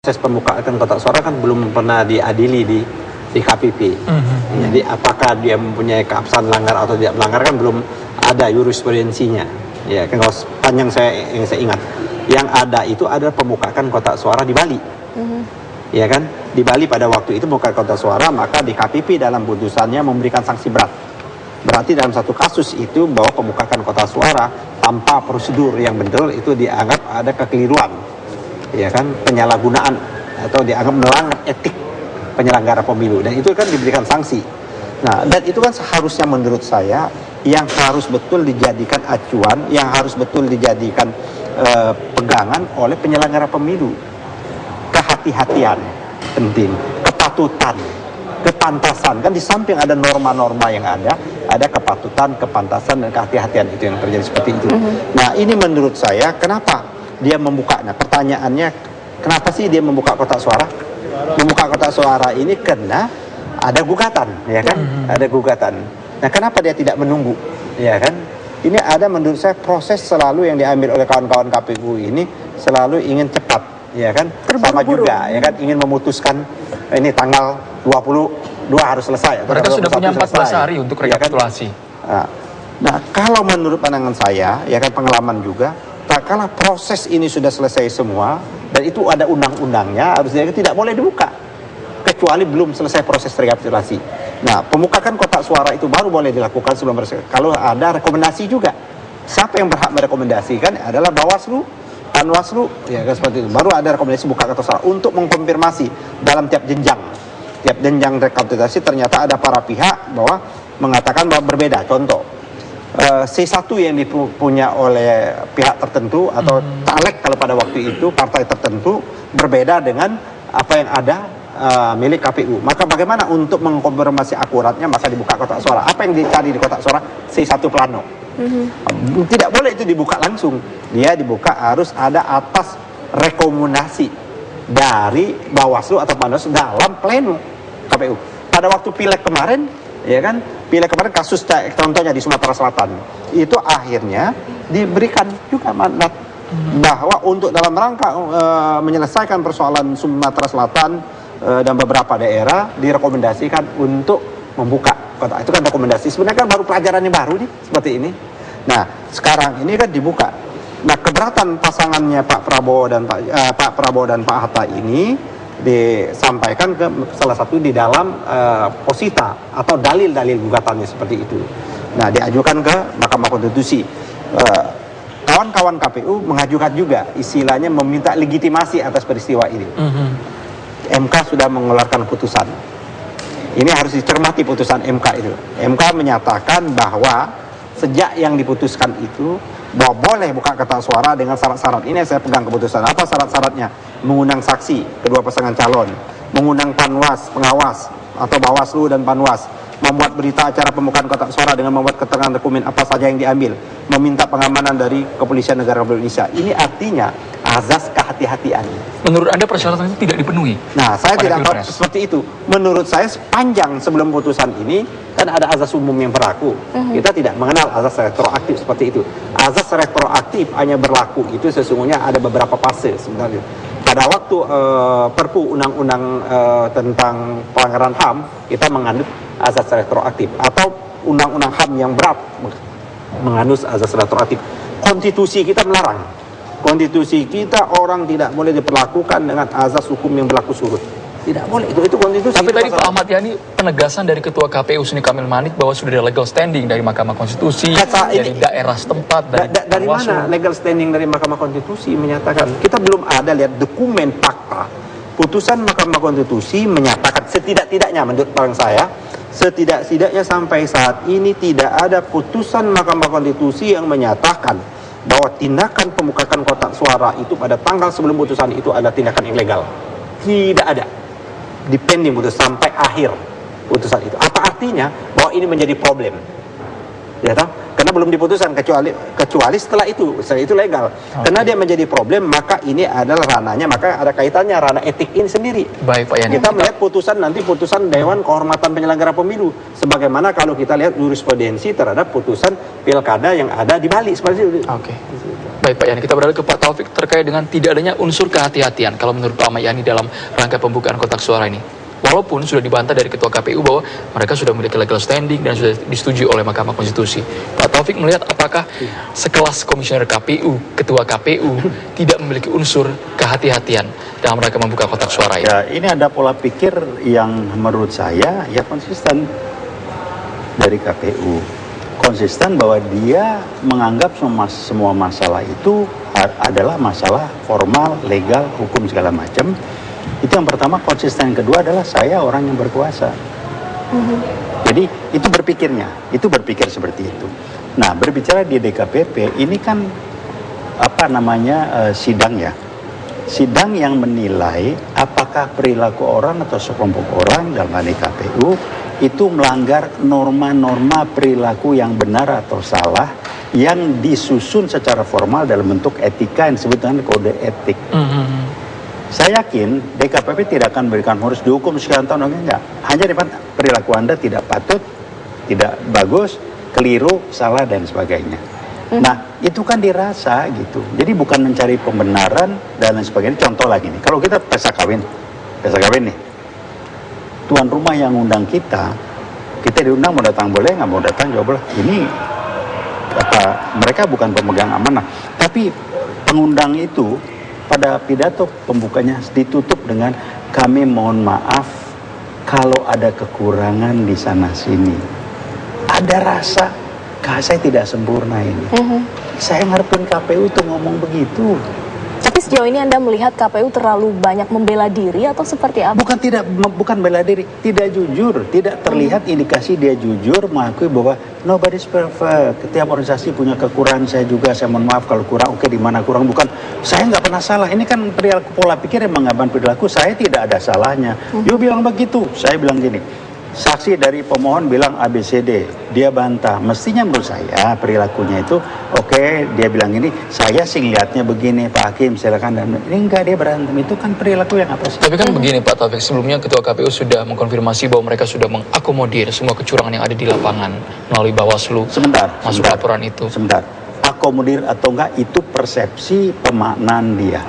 proses pembukaan kotak suara kan belum pernah diadili di KPP. Jadi apakah dia mempunyai keabsahan melanggar atau tidak melanggar kan belum ada jurisprudensinya. Ya kan kalau panjang yang saya ingat, yang ada itu adalah pembukaan kotak suara di Bali. Ya kan, di Bali pada waktu itu bukan kotak suara, maka di KPP dalam putusannya memberikan sanksi berat. Berarti dalam satu kasus itu bahwa pembukaan kotak suara tanpa prosedur yang benar itu dianggap ada kekeliruan, ya kan, penyalahgunaan atau dianggap melanggar etik penyelenggara pemilu, dan itu kan diberikan sanksi. Nah, dan itu kan seharusnya menurut saya yang harus betul dijadikan acuan, yang harus betul dijadikan pegangan oleh penyelenggara pemilu. Kehati-hatian penting, kepatutan, kepantasan, kan di samping ada norma-norma yang ada kepatutan, kepantasan, dan kehati-hatian itu yang terjadi seperti itu. Nah, ini menurut saya kenapa dia membuka? Nah, pertanyaannya kenapa sih dia membuka kotak suara? Membuka kotak suara ini karena ada gugatan, ya kan? Ada gugatan. Nah, kenapa dia tidak menunggu, ya kan? Ini ada menurut saya proses selalu yang diambil oleh kawan-kawan KPU ini selalu ingin cepat, ya kan? Sama juga, ya kan, ingin memutuskan ini tanggal 22 harus selesai. Mereka sudah punya 14 hari untuk rekapitulasi. Ya kan? Nah, kalau menurut pandangan saya, ya kan, pengalaman juga, tak kalah proses ini sudah selesai semua dan itu ada undang-undangnya, harusnya tidak boleh dibuka kecuali belum selesai proses rekapitulasi. Nah, pembukaan kotak suara itu baru boleh dilakukan sebelum kalau ada rekomendasi juga. Siapa yang berhak merekomendasikan adalah Bawaslu, Panwaslu, ya kan, seperti itu. Baru ada rekomendasi buka kotak suara untuk mengkonfirmasi dalam tiap jenjang rekapitulasi ternyata ada para pihak bahwa mengatakan bahwa berbeda. Contoh, C1 yang dipunya oleh pihak tertentu atau caleg kalau pada waktu itu partai tertentu berbeda dengan apa yang ada milik KPU. Maka bagaimana untuk mengkonfirmasi akuratnya, maka dibuka kotak suara. Apa yang dicari di kotak suara? C1 plano. Tidak boleh itu dibuka langsung. Dia dibuka harus ada atas rekomendasi dari Bawaslu atau Panwaslu dalam pleno KPU. Pada waktu pileg kemarin, ya kan, pileg kemarin kasus contohnya di Sumatera Selatan, itu akhirnya diberikan juga mandat bahwa untuk dalam rangka menyelesaikan persoalan Sumatera Selatan dan beberapa daerah direkomendasikan untuk membuka kotak. Itu kan rekomendasi, sebenarnya kan baru pelajaran yang baru nih seperti ini. Nah, sekarang ini kan dibuka. Nah, keberatan pasangannya Pak Prabowo dan Pak Hatta ini disampaikan ke salah satu di dalam posita atau dalil-dalil gugatannya seperti itu. Nah, diajukan ke Mahkamah Konstitusi. Kawan-kawan KPU mengajukan juga istilahnya meminta legitimasi atas peristiwa ini. MK sudah mengeluarkan putusan. Ini harus dicermati putusan MK itu. MK menyatakan bahwa sejak yang diputuskan itu bahwa boleh buka kotak suara dengan syarat-syarat ini. Saya pegang keputusan. Apa syarat-syaratnya? Mengundang saksi kedua pasangan calon, mengundang Panwas, pengawas atau Bawaslu dan Panwas, membuat berita acara pembukaan kotak suara dengan membuat keterangan dokumen apa saja yang diambil, meminta pengamanan dari Kepolisian Negara Republik Indonesia. Ini artinya azas kehati-hatian. Menurut Anda persyaratan itu tidak dipenuhi? Nah, saya tidak tahu seperti itu. Menurut saya sepanjang sebelum putusan ini kan ada azas umum yang berlaku. Kita tidak mengenal azas retroaktif seperti itu. Azas retroaktif hanya berlaku itu sesungguhnya ada beberapa fase sebenarnya. Pada waktu Perpu Undang-Undang tentang pelanggaran HAM, kita menganut azas retroaktif, atau Undang-Undang HAM yang berat menganut azas retroaktif. Konstitusi kita melarang. Konstitusi kita orang tidak boleh diperlakukan dengan azas hukum yang berlaku surut. Tidak boleh, itu konstitusi. Tapi tadi Pak Ahmad Yani penegasan dari Ketua KPU Suni Kamil Manik bahwa sudah ada legal standing dari Mahkamah Konstitusi, dari daerah setempat, dari mana legal standing dari Mahkamah Konstitusi menyatakan? Kita belum ada lihat dokumen fakta. Putusan Mahkamah Konstitusi menyatakan setidak-tidaknya menurut saya, setidak-tidaknya sampai saat ini tidak ada putusan Mahkamah Konstitusi yang menyatakan bahwa tindakan pembukaan kotak suara itu pada tanggal sebelum putusan itu adalah tindakan ilegal. Tidak ada. Depending putus sampai akhir putusan itu. Apa artinya? Bahwa ini menjadi problem. Ya tahu? Karena belum diputuskan kecuali setelah itu legal. Karena dia menjadi problem, maka ini adalah ranahnya, maka ada kaitannya ranah etik ini sendiri. Baik Pak Yani. Kita melihat putusan Dewan Kehormatan Penyelenggara Pemilu. Sebagaimana kalau kita lihat jurisprudensi terhadap putusan pilkada yang ada di Bali seperti itu. Oke. Baik Pak Yani, kita beralih ke Pak Taufik terkait dengan tidak adanya unsur kehati-hatian kalau menurut Pak Ahmad Yani dalam rangka pembukaan kotak suara ini. Walaupun sudah dibantah dari Ketua KPU bahwa mereka sudah memiliki legal standing dan sudah disetujui oleh Mahkamah Konstitusi. Pak Taufik melihat apakah sekelas Komisioner KPU, Ketua KPU tidak memiliki unsur kehati-hatian dalam rangka membuka kotak suara ini? Ya, ini ada pola pikir yang menurut saya ya konsisten dari KPU. Konsisten bahwa dia menganggap semua masalah itu adalah masalah formal, legal, hukum segala macam. Itu yang pertama. Konsisten yang kedua adalah saya orang yang berkuasa. Jadi itu berpikir seperti itu. Nah, berbicara di DKPP ini kan sidang ya. Sidang yang menilai apakah perilaku orang atau sekelompok orang dalam hal ini KPU itu melanggar norma-norma perilaku yang benar atau salah yang disusun secara formal dalam bentuk etika yang disebut dengan kode etik. Saya yakin DKPP tidak akan memberikan harus dihukum sekian tahun, enggak. Hanya perilaku Anda tidak patut, tidak bagus, keliru, salah dan sebagainya. Nah, itu kan dirasa gitu. Jadi bukan mencari pembenaran dan lain sebagainya. Contoh lagi nih, kalau kita pesta kawin nih. Tuan rumah yang undang kita diundang mau datang boleh, nggak mau datang juga boleh. Ini mereka bukan pemegang amanah, tapi pengundang itu pada pidato pembukanya ditutup dengan kami mohon maaf kalau ada kekurangan di sana sini. Ada rasa saya tidak sempurna ini. Saya ngarepin KPU tuh ngomong begitu. Tapi sejauh ini Anda melihat KPU terlalu banyak membela diri atau seperti apa? Bukan bela diri, tidak jujur, tidak terlihat indikasi dia jujur mengakui bahwa nobody's perfect. Setiap organisasi punya kekurangan, saya juga, saya mohon maaf kalau kurang, oke di mana kurang, bukan saya nggak pernah salah. Ini kan perilaku pola pikir yang mengabaikan perilaku, saya tidak ada salahnya. You bilang begitu, saya bilang gini. Saksi dari pemohon bilang ABCD, dia bantah. Mestinya menurut saya perilakunya itu oke, dia bilang ini, saya sih lihatnya begini, Pak Hakim silakan. Dan ini enggak, dia berantem. Itu kan perilaku yang apa sih? Tapi kan begini Pak Taufik, sebelumnya Ketua KPU sudah mengkonfirmasi bahwa mereka sudah mengakomodir semua kecurangan yang ada di lapangan melalui Bawaslu. Masuk laporan itu. Akomodir atau enggak itu persepsi pemaknaan dia.